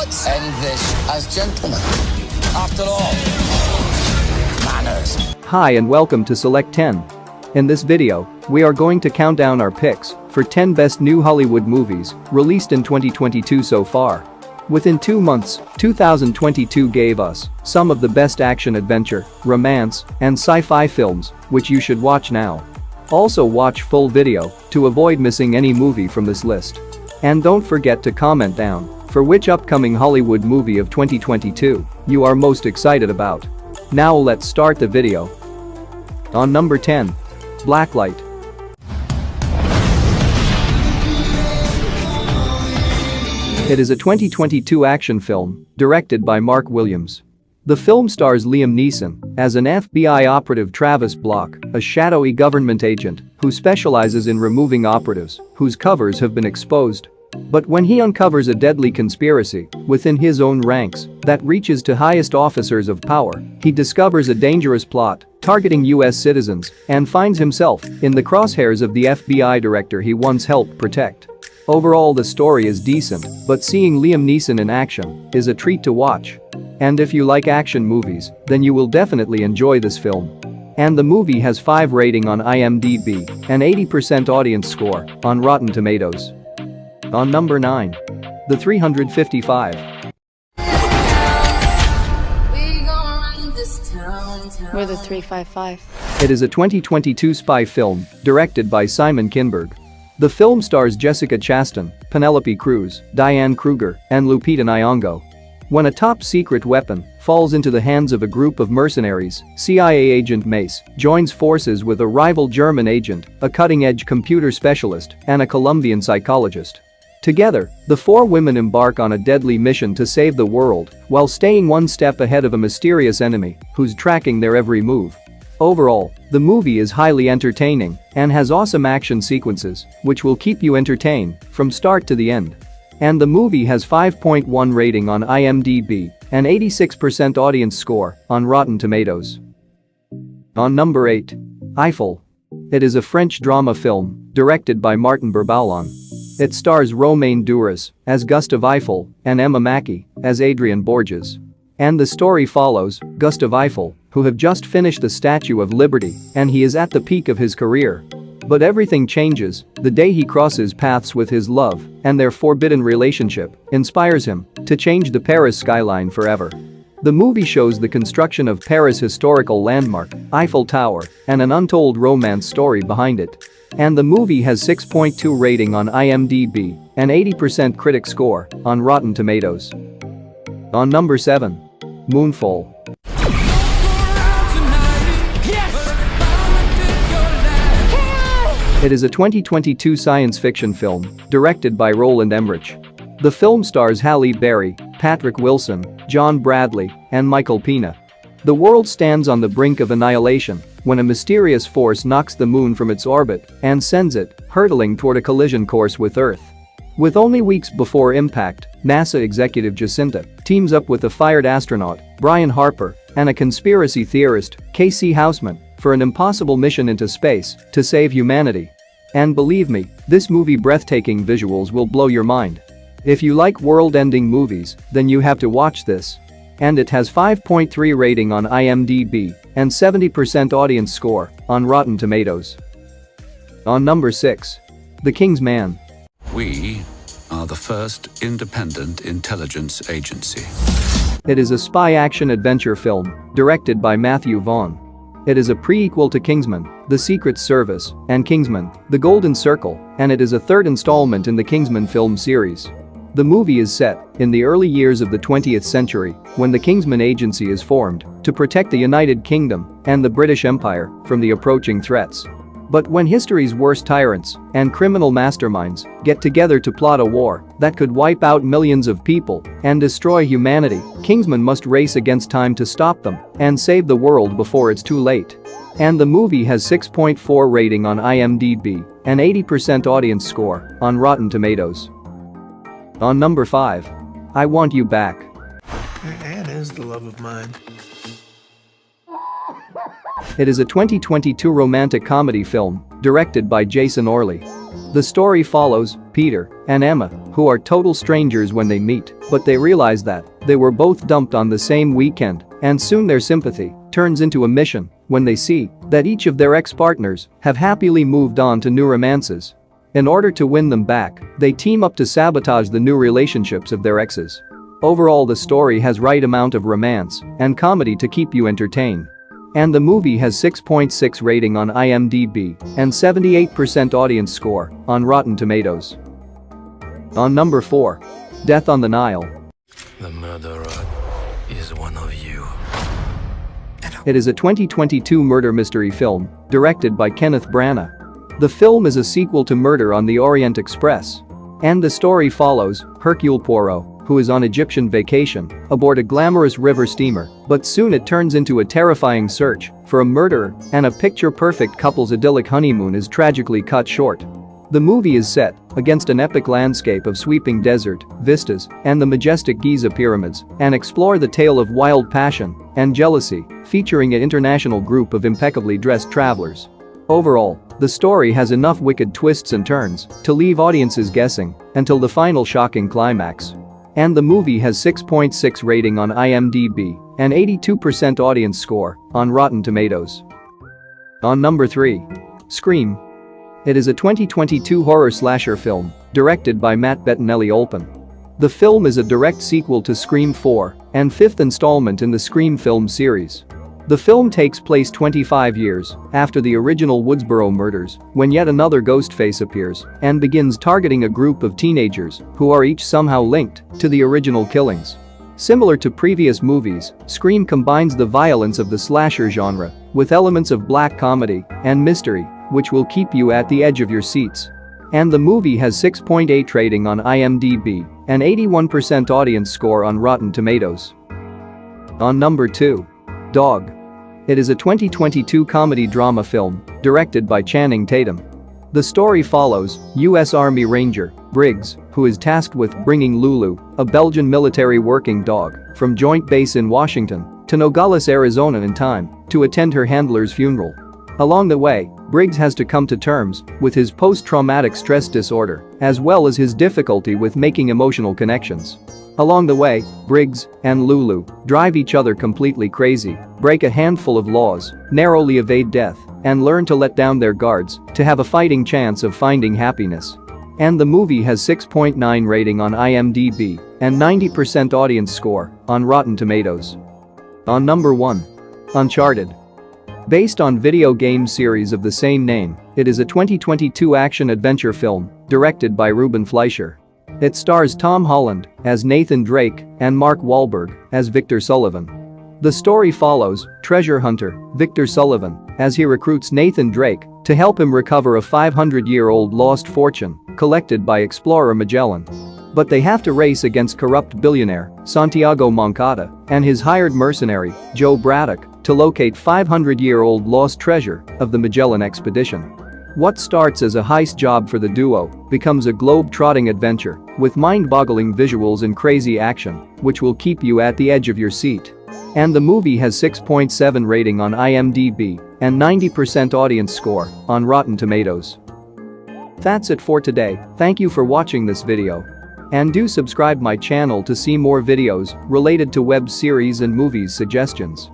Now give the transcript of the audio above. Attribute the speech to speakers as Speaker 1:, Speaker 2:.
Speaker 1: let's end this as gentlemen. After all, manners.
Speaker 2: Hi and welcome to Select 10. In this video, we are going to count down our picks for 10 best new Hollywood movies released in 2022 so far. Within 2 months, 2022 gave us some of the best action-adventure, romance, and sci-fi films, which you should watch now. Also watch full video to avoid missing any movie from this list. And don't forget to comment down for which upcoming Hollywood movie of 2022 you are most excited about. Now let's start the video. On number 10. Blacklight. It is a 2022 action film directed by Mark Williams. The film stars Liam Neeson as an FBI operative, Travis Block, a shadowy government agent who specializes in removing operatives whose covers have been exposed. But when he uncovers a deadly conspiracy within his own ranks that reaches to highest officers of power, he discovers a dangerous plot targeting US citizens and finds himself in the crosshairs of the FBI director he once helped protect. Overall, the story is decent, but seeing Liam Neeson in action is a treat to watch. And if you like action movies, then you will definitely enjoy this film. And the movie has 5 rating on IMDb and 80% audience score on Rotten Tomatoes. On number 9. The 355.
Speaker 3: We're the 355.
Speaker 2: It is a 2022 spy film directed by Simon Kinberg. The film stars Jessica Chastain, Penelope Cruz, Diane Kruger, and Lupita Nyong'o. When a top-secret weapon falls into the hands of a group of mercenaries, CIA agent Mace joins forces with a rival German agent, a cutting-edge computer specialist, and a Colombian psychologist. Together, the 4 women embark on a deadly mission to save the world while staying one step ahead of a mysterious enemy who's tracking their every move. Overall, the movie is highly entertaining and has awesome action sequences which will keep you entertained from start to the end. And the movie has 5.1 rating on IMDb and 86% audience score on Rotten Tomatoes. On number 8. Eiffel. It is a French drama film directed by Martin Bourboulon. It stars Romain Duras as Gustave Eiffel and Emma Mackey as Adrian Borges. And the story follows Gustave Eiffel, who have just finished the Statue of Liberty, and he is at the peak of his career. But everything changes the day he crosses paths with his love, and their forbidden relationship inspires him to change the Paris skyline forever. The movie shows the construction of Paris' historical landmark, Eiffel Tower, and an untold romance story behind it. And the movie has 6.2 rating on IMDb and 80% critic score on Rotten Tomatoes. On number 7. Moonfall. It is a 2022 science fiction film directed by Roland Emmerich. The film stars Halle Berry, Patrick Wilson, John Bradley, and Michael Pena. The world stands on the brink of annihilation when a mysterious force knocks the moon from its orbit and sends it hurtling toward a collision course with Earth. With only weeks before impact, NASA executive Jacinta teams up with a fired astronaut, Brian Harper, and a conspiracy theorist, Casey Houseman, for an impossible mission into space to save humanity. And believe me, this movie breathtaking visuals will blow your mind. If you like world-ending movies, then you have to watch this. And it has 5.3 rating on IMDb and 70% audience score on Rotten Tomatoes. On number 6. The King's Man.
Speaker 4: We are the first independent intelligence agency.
Speaker 2: It is a spy action-adventure film directed by Matthew Vaughn. It is a prequel to Kingsman: The Secret Service and Kingsman: The Golden Circle, and it is a 3rd installment in the Kingsman film series. The movie is set in the early years of the 20th century when the Kingsman Agency is formed to protect the United Kingdom and the British Empire from the approaching threats. But when history's worst tyrants and criminal masterminds get together to plot a war that could wipe out millions of people and destroy humanity, Kingsman must race against time to stop them and save the world before it's too late. And the movie has 6.4 rating on IMDb and 80% audience score on Rotten Tomatoes. On number 5. I Want You Back.
Speaker 5: Anne is the love of mine.
Speaker 2: It is a 2022 romantic comedy film directed by Jason Orley. The story follows Peter and Emma, who are total strangers when they meet, but they realize that they were both dumped on the same weekend, and soon their sympathy turns into a mission when they see that each of their ex-partners have happily moved on to new romances. In order to win them back, they team up to sabotage the new relationships of their exes. Overall, the story has right amount of romance and comedy to keep you entertained. And the movie has 6.6 rating on IMDb and 78% audience score on Rotten Tomatoes. On number 4. Death on the Nile.
Speaker 5: The murderer is one of you.
Speaker 2: It is a 2022 murder mystery film directed by Kenneth Branagh. The film is a sequel to Murder on the Orient Express. And the story follows Hercule Poirot, who is on Egyptian vacation aboard a glamorous river steamer, but soon it turns into a terrifying search for a murderer, and a picture-perfect couple's idyllic honeymoon is tragically cut short. The movie is set against an epic landscape of sweeping desert vistas and the majestic Giza pyramids, and explore the tale of wild passion and jealousy, featuring an international group of impeccably dressed travelers. Overall, the story has enough wicked twists and turns to leave audiences guessing until the final shocking climax. And the movie has 6.6 rating on IMDb and 82% audience score on Rotten Tomatoes. On number 3. Scream. It is a 2022 horror slasher film directed by Matt Bettinelli-Olpin. The film is a direct sequel to Scream 4 and fifth installment in the Scream film series. The film takes place 25 years after the original Woodsboro murders, when yet another Ghostface appears and begins targeting a group of teenagers who are each somehow linked to the original killings. Similar to previous movies, Scream combines the violence of the slasher genre with elements of black comedy and mystery, which will keep you at the edge of your seats. And the movie has 6.8 rating on IMDb and 81% audience score on Rotten Tomatoes. On number 2. Dog. It is a 2022 comedy drama film directed by Channing Tatum. The story follows U.S. Army Ranger Briggs, who is tasked with bringing Lulu, a Belgian military working dog, from Joint Base in Washington to Nogales, Arizona in time to attend her handler's funeral. Along the way, Briggs has to come to terms with his post-traumatic stress disorder, as well as his difficulty with making emotional connections. Along the way, Briggs and Lulu drive each other completely crazy, break a handful of laws, narrowly evade death, and learn to let down their guards to have a fighting chance of finding happiness. And the movie has 6.9 rating on IMDb and 90% audience score on Rotten Tomatoes. On number 1. Uncharted. Based on video game series of the same name, it is a 2022 action-adventure film directed by Ruben Fleischer. It stars Tom Holland as Nathan Drake and Mark Wahlberg as Victor Sullivan. The story follows treasure hunter Victor Sullivan as he recruits Nathan Drake to help him recover a 500-year-old lost fortune collected by explorer Magellan. But they have to race against corrupt billionaire Santiago Moncada and his hired mercenary, Joe Braddock, to locate 500-year-old lost treasure of the Magellan expedition. What starts as a heist job for the duo becomes a globe-trotting adventure with mind-boggling visuals and crazy action, which will keep you at the edge of your seat. And the movie has 6.7 rating on IMDb and 90% audience score on Rotten Tomatoes. That's it for today. Thank you for watching this video. And do subscribe my channel to see more videos related to web series and movies suggestions.